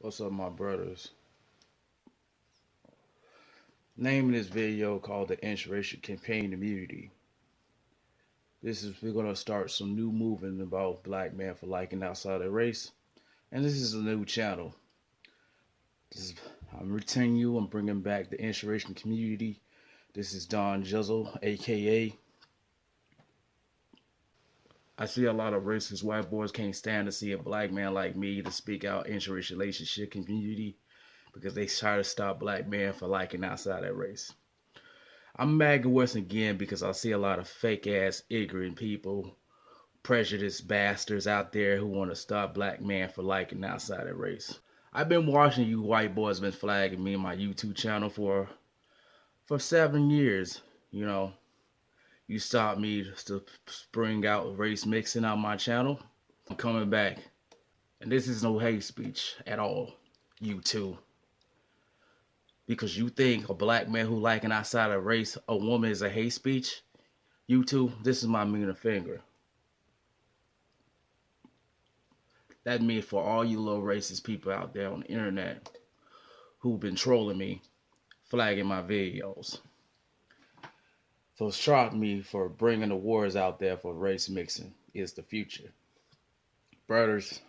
What's up, my brothers? Name of this video called the Interracial Campaign Immunity. We're gonna start some new movement about black men for liking outside their race, and this is a new channel. I'm returning you. I'm bringing back the Interracial community. This is Don Jizzle, aka. I see a lot of racist white boys can't stand to see a black man like me to speak out interracial relationship community because they try to stop black men for liking outside their race. I'm mad once again because I see a lot of fake ass ignorant people, prejudiced bastards out there who want to stop black men for liking outside their race. I've been watching you white boys been flagging me on my YouTube channel for 7 years. You know, you stopped me to bring out race mixing on my channel. I'm coming back. And this is no hate speech at all, you two. Because you think a black man who liking outside of race, a woman is a hate speech, you two, this is my middle finger. That means for all you little racist people out there on the internet who've been trolling me, flagging my videos. So shock me for bringing the wars out there for race mixing is the future. Brothers,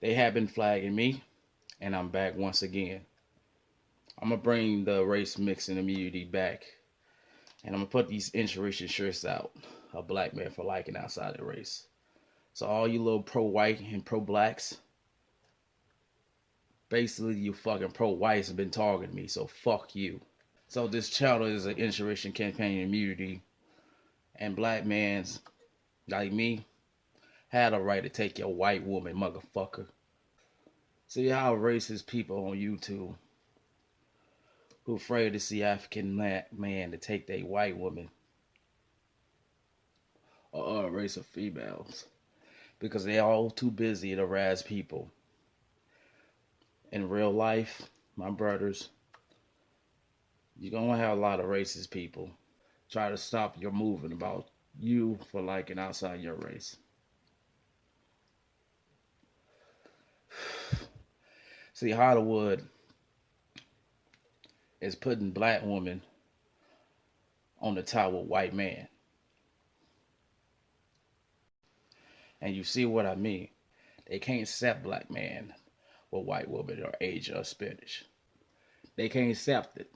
they have been flagging me, and I'm back once again. I'm going to bring the race mixing immunity back. And I'm going to put these interracial shirts out. A black man for liking outside the race. So all you little pro-white and pro-blacks, basically you fucking pro-whites have been targeting me. So fuck you. So this channel is an interracial campaign immunity. And black mans like me had a right to take your white woman, motherfucker. See how racist people on YouTube who afraid to see African man to take their white woman or a race of females because they all too busy to razz people. In real life, my brothers, you're gonna have a lot of racist people try to stop your movement about you for liking outside your race. See, Hollywood is putting black women on the top of white man. And you see what I mean. They can't accept black man with white woman or Asian or Spanish. They can't accept it.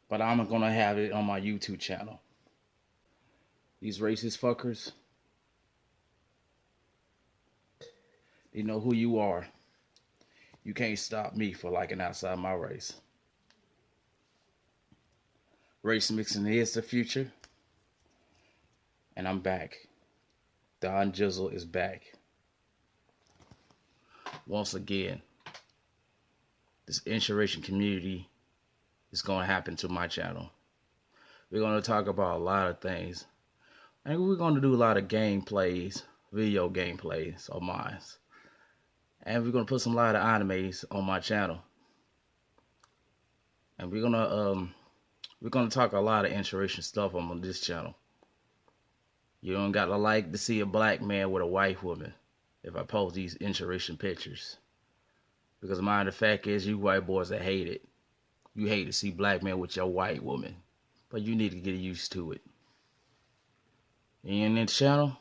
But I'm gonna have it on my YouTube channel. These racist fuckers, they know who you are. You can't stop me for liking outside my race. Race mixing is the future. And I'm back. Don Jizzle is back. Once again, this interracial community is going to happen to my channel. We're going to talk about a lot of things. And we're going to do a lot of gameplays, video gameplays on mine. And we're going to put some lot of animes on my channel. And we're going to talk a lot of interracial stuff on this channel. You don't got to like to see a black man with a white woman if I post these interracial pictures. Because mind the fact is, you white boys that hate it. You hate to see black men with your white woman. But you need to get used to it. And in this channel,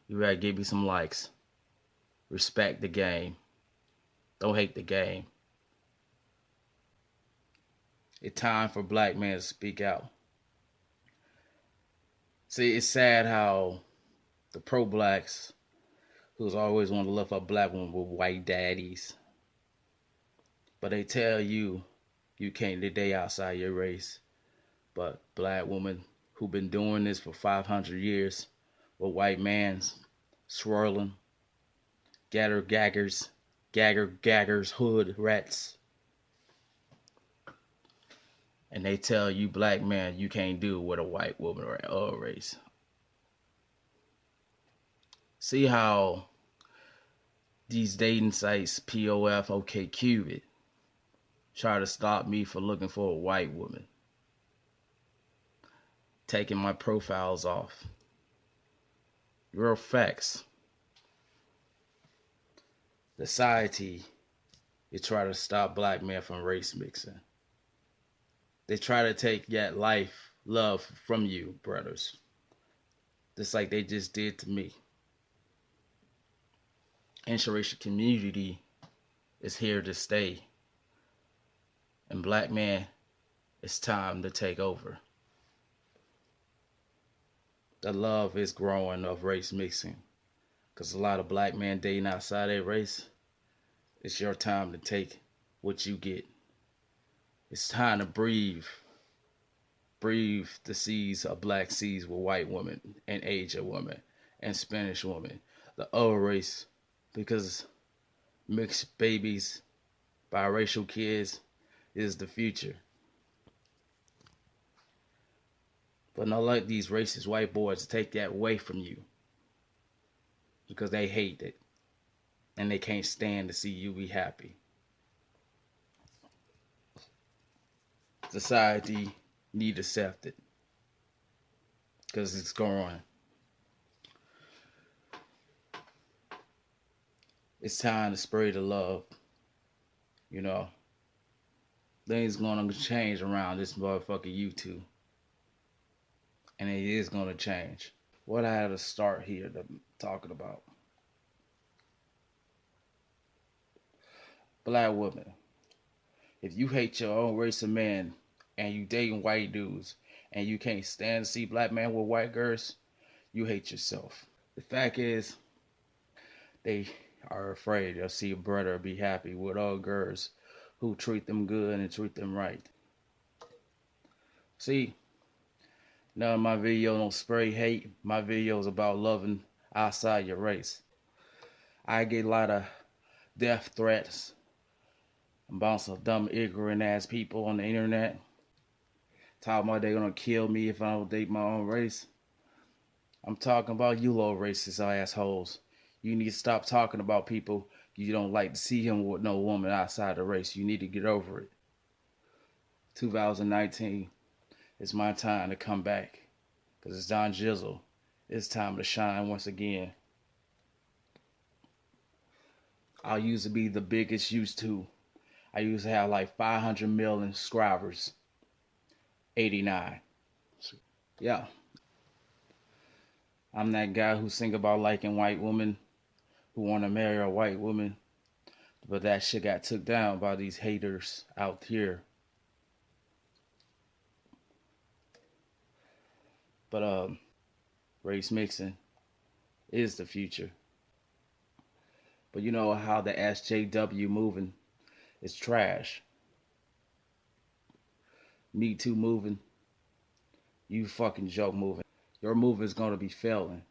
you gotta give me some likes. Respect the game. Don't hate the game. It's time for black men to speak out. See, it's sad how the pro-blacks, who's always want to lift up black women with white daddies, but they tell you, you can't today outside your race. But black women who've been doing this for 500 years with white mans swirling, gaggers, hood rats. And they tell you, black man, you can't do with a white woman or other race. See how these dating sites, POF, OkCupid, try to stop me from looking for a white woman, taking my profiles off. Real facts. Society, they try to stop black men from race mixing. They try to take that life, love from you, brothers. Just like they just did to me. Interracial community is here to stay. And black man, it's time to take over. The love is growing of race mixing. Because a lot of black men dating outside their race, it's your time to take what you get. It's time to breathe. Breathe the seas of black seas with white women and Asian women and Spanish women. The other race, because mixed babies, biracial kids is the future. But not let these racist white boys take that away from you. Because they hate it. And they can't stand to see you be happy. Society need to accept it. Because it's growing. It's time to spread the love. You know. Things gonna change around this motherfucking YouTube. And it is gonna change. What I had to start here talking about. Black women. If you hate your own race of men and you dating white dudes and you can't stand to see black men with white girls, you hate yourself. The fact is, they are afraid they'll see a brother be happy with all girls who treat them good and treat them right. See, none of my videos don't spray hate. My videos about loving outside your race. I get a lot of death threats about some dumb, ignorant ass people on the internet. Talking about they're gonna kill me if I don't date my own race. I'm talking about you little racist assholes. You need to stop talking about people you don't like to see him with no woman outside the race. You need to get over it. 2019, it's my time to come back. Because it's Don Jizzle. It's time to shine once again. I used to be the biggest I used to have like 500 million subscribers. 89. Yeah. I'm that guy who sing about liking white women, who want to marry a white woman. But that shit got took down by these haters out here. But race mixing is the future. But you know how the SJW moving is trash. Me Too moving, you fucking joke moving. Your move is gonna be failing.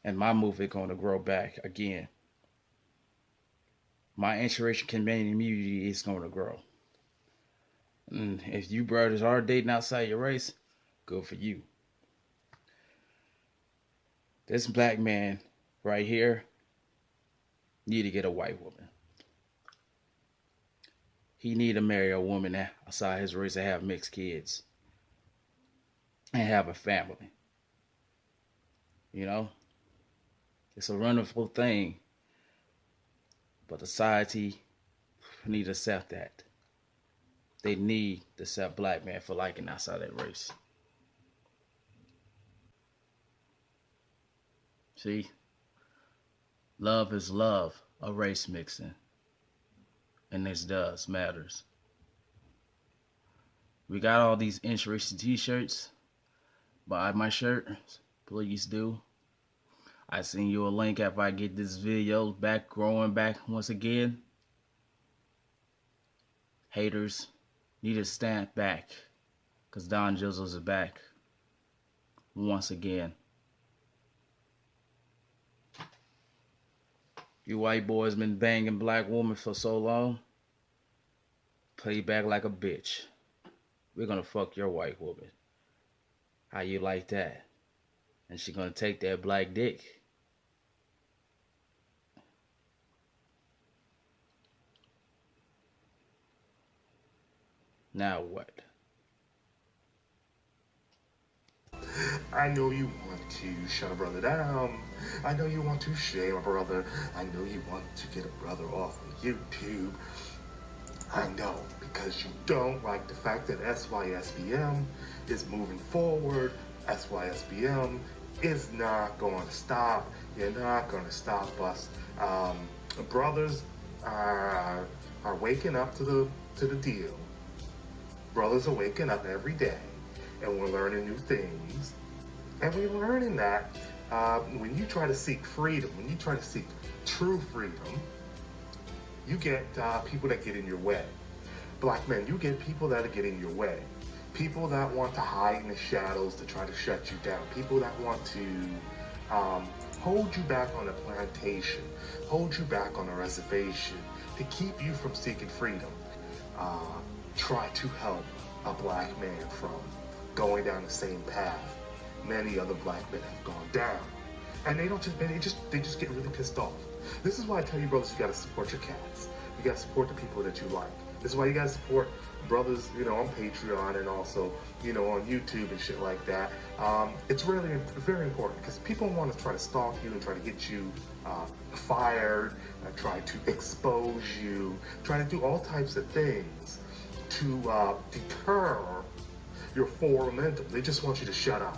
And my move is gonna grow back again. My interracial community is gonna grow. And if you brothers are dating outside your race, good for you. This black man right here need to get a white woman. He need to marry a woman outside his race and have mixed kids. And have a family. You know? It's a wonderful thing. But society need to accept that. They need to accept black men for liking outside their race. See? Love is love, a race mixing. And this does matters. We got all these interracial t-shirts. Buy my shirt, please do. I send you a link if I get this video back, growing back once again. Haters need to stand back, because Don Jizzles is back once again. You white boys been banging black women for so long. Play back like a bitch. We're gonna fuck your white woman. How you like that? And she gonna take that black dick. Now what? I know you want to shut a brother down. I know you want to shame a brother. I know you want to get a brother off of YouTube. I know, because you don't like the fact that SYSBM is moving forward. SYSBM is not going to stop. You're not going to stop us. Brothers are waking up to the deal. Brothers are waking up every day, and we're learning new things. And we're learning that when you try to seek freedom, when you try to seek true freedom, you get people that get in your way. Black men, you get people that are getting in your way. People that want to hide in the shadows to try to shut you down. People that want to hold you back on a plantation, hold you back on a reservation, to keep you from seeking freedom. Try to help a black man from going down the same path many other black men have gone down. And they just get really pissed off. This is why I tell you, brothers, you gotta support your cats. You gotta support the people that you like. This is why you gotta support brothers, on Patreon and also, on YouTube and shit like that. It's really very important because people want to try to stalk you and try to get you fired, try to expose you, try to do all types of things to deter your forward momentum. They just want you to shut up.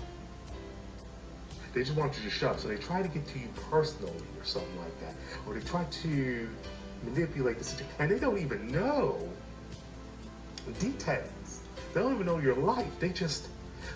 They just want you to shut up. So they try to get to you personally or something like that. Or they try to manipulate the situation. And they don't even know details. They don't even know your life. They just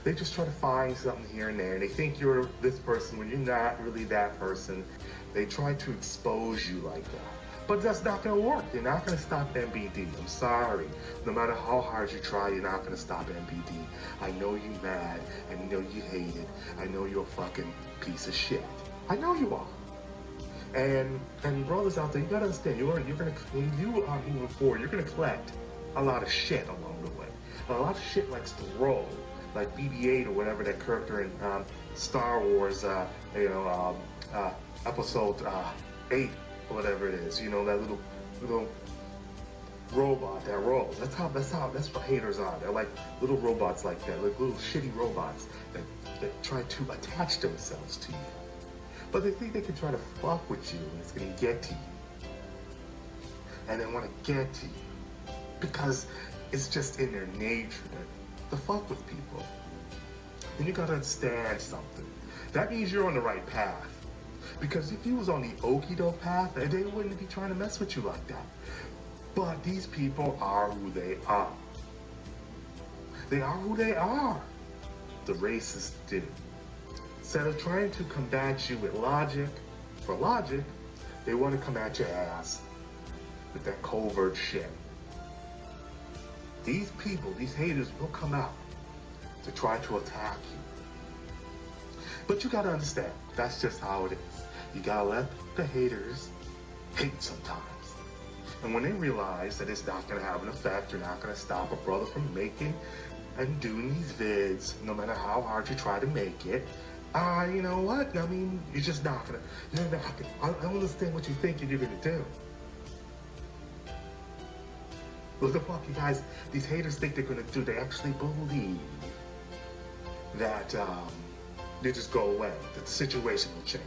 try to find something here and there. And they think you're this person when you're not really that person. They try to expose you like that. But that's not going to work. You're not going to stop MBD. I'm sorry. No matter how hard you try, you're not going to stop MBD. I know you mad. I know you hate it. I know you're a fucking piece of shit. I know you are. And brothers out there, you got to understand, when you are moving forward, you're going to collect a lot of shit along the way. A lot of shit likes to roll. Like BB-8 or whatever that character in Star Wars, episode 8. Whatever it is, that little robot that rolls. That's what haters are. They're like little robots like that, like little shitty robots that try to attach themselves to you. But they think they can try to fuck with you and it's gonna get to you. And they wanna get to you because it's just in their nature to fuck with people. And you gotta understand something. That means you're on the right path. Because if you was on the okie-doke path, they wouldn't be trying to mess with you like that. But these people are who they are. They are who they are. The racists do. Instead of trying to combat you with logic, for logic, they want to come at your ass with that covert shit. These people, these haters will come out to try to attack you. But you gotta understand, that's just how it is. You gotta let the haters hate sometimes. And when they realize that it's not gonna have an effect, you're not gonna stop a brother from making and doing these vids, no matter how hard you try to make it, you know what? I mean, you're just not gonna, I don't understand what you think you're gonna do. What the fuck you guys, these haters think they're gonna do? They actually believe that they just go away, that the situation will change.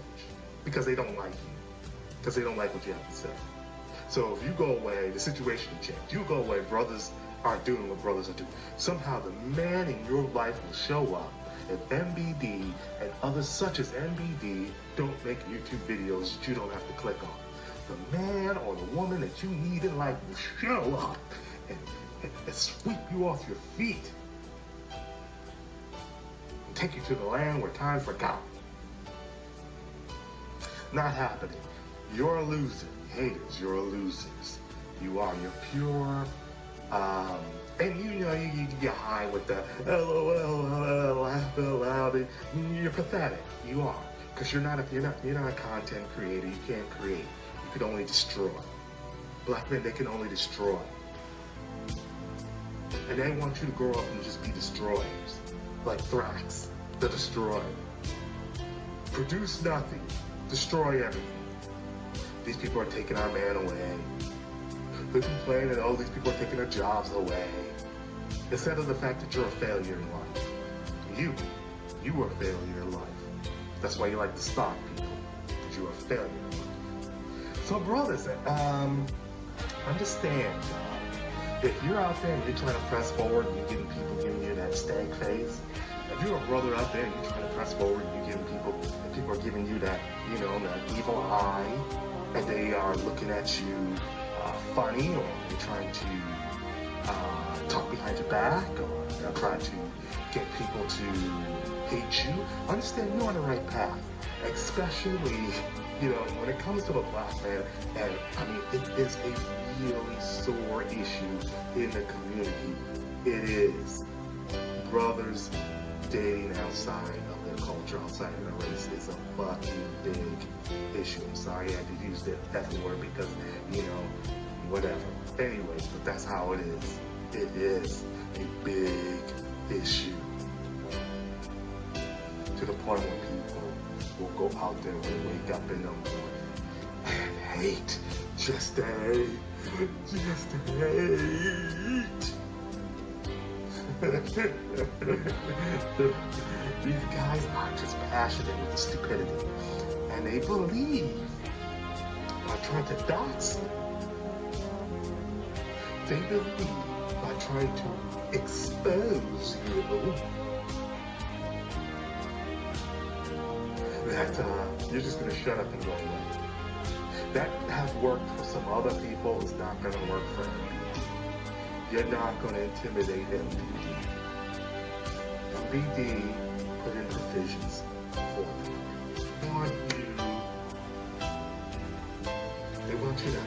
Because they don't like you. Because they don't like what you have to say. So if you go away, the situation will change. You go away, brothers aren't doing what brothers are doing. Somehow the man in your life will show up. If MBD and others such as MBD don't make YouTube videos that you don't have to click on. The man or the woman that you need in life will show up and sweep you off your feet. And take you to the land where time forgot. Not happening. You're a loser. Haters, you're losers. You are. You're pure. And you get high with the LOL, laugh out loud. You're pathetic. You are. Because you're not a content creator. You can't create. You can only destroy. Black men, they can only destroy. And they want you to grow up and just be destroyers. Like Thrax, the destroyer. Produce nothing. Destroy everything. These people are taking our man away. They're complaining that, these people are taking our jobs away. Instead of the fact that you're a failure in life. You were a failure in life. That's why you like to stalk people, because you were a failure in life. So brothers, understand, if you're out there and you're trying to press forward and you're getting people giving you that stank face, if you're a brother out there and you're trying to press forward and you're giving people, and people are giving you that, you know, that evil eye, and they are looking at you funny, or they're trying to talk behind your back, or they're trying to get people to hate you, understand you're on the right path. Especially, you know, when it comes to a black man, and I mean, it is a really sore issue in the community. It is. Brothers dating outside of their culture, outside of their race, is a fucking big issue. I'm sorry I had to use that F word because, you know, whatever. Anyways, but that's how it is. It is a big issue. To the point where people will go out there and wake up in the morning and hate. Just hate. Just hate. These guys are just passionate with the stupidity. And they believe by trying to dox you, they believe by trying to expose you, that you're just going to shut up and go away. That has worked for some other people. It's not going to work for MBD. You're not going to intimidate MBD. MBD put in provisions for them. They want you to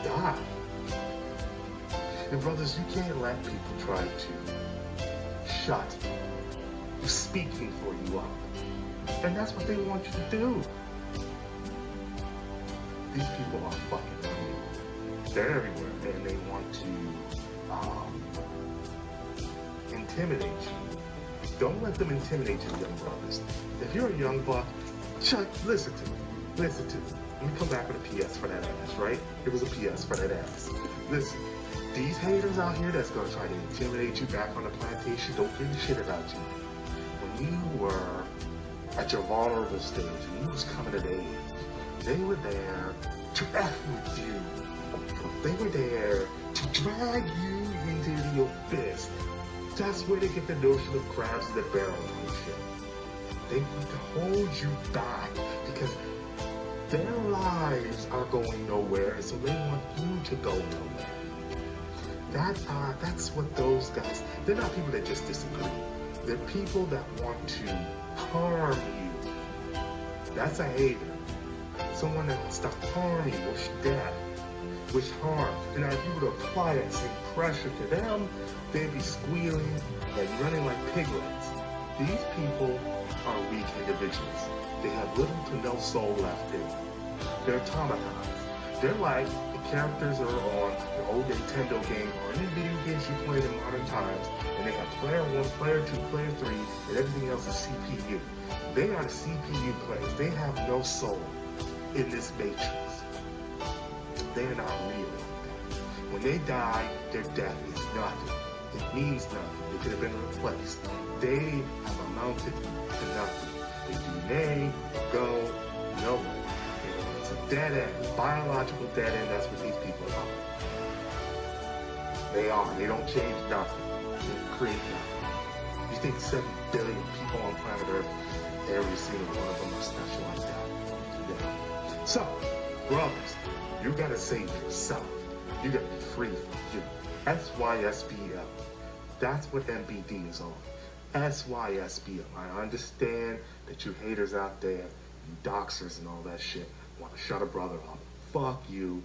die. And brothers, you can't let people try to shut you, speaking for you up. And that's what they want you to do. These people are fucking funny. They're everywhere, and they want to intimidate you. Don't let them intimidate you, young brothers. If you're a young buck, listen to me. Listen to me. Let me come back with a PS for that ass, right? It was a PS for that ass. Listen, these haters out here that's going to try to intimidate you back on the plantation don't give a shit about you. When you were at your vulnerable stage, and you was coming of age, they were there to F with you. They were there to drag you into your fist. That's where they get the notion of crabs in the barrel and shit. They want to hold you back because their lives are going nowhere, and so they want you to go nowhere. That's what those guys, they're not people that just disagree. They're people that want to harm you. That's a hater. Someone that wants to harm you, wish death, wish harm. And if you were to apply that same pressure to them, they'd be squealing and running like piglets. These people are weak individuals. They have little to no soul left in them. They're automatons. They're like the characters that are on the old Nintendo game or any video games you play in modern times, and they have player 1, player 2, player 3, and everything else is CPU. They are the CPU players. They have no soul in this matrix. They are not real. When they die, their death is nothing. It means nothing. They could have been replaced. They have amounted to nothing. They do go nowhere. It's a dead end, biological dead end. That's what these people are. They are. They don't change nothing. They create nothing. You think 7 billion people on planet Earth, every single one of them are special like that? Yeah. So, brothers, you gotta save yourself. You gotta be free from you. SYSBL. That's what MBD is on. SYSBL. I understand that you haters out there, you doxers and all that shit, want to shut a brother up. Fuck you.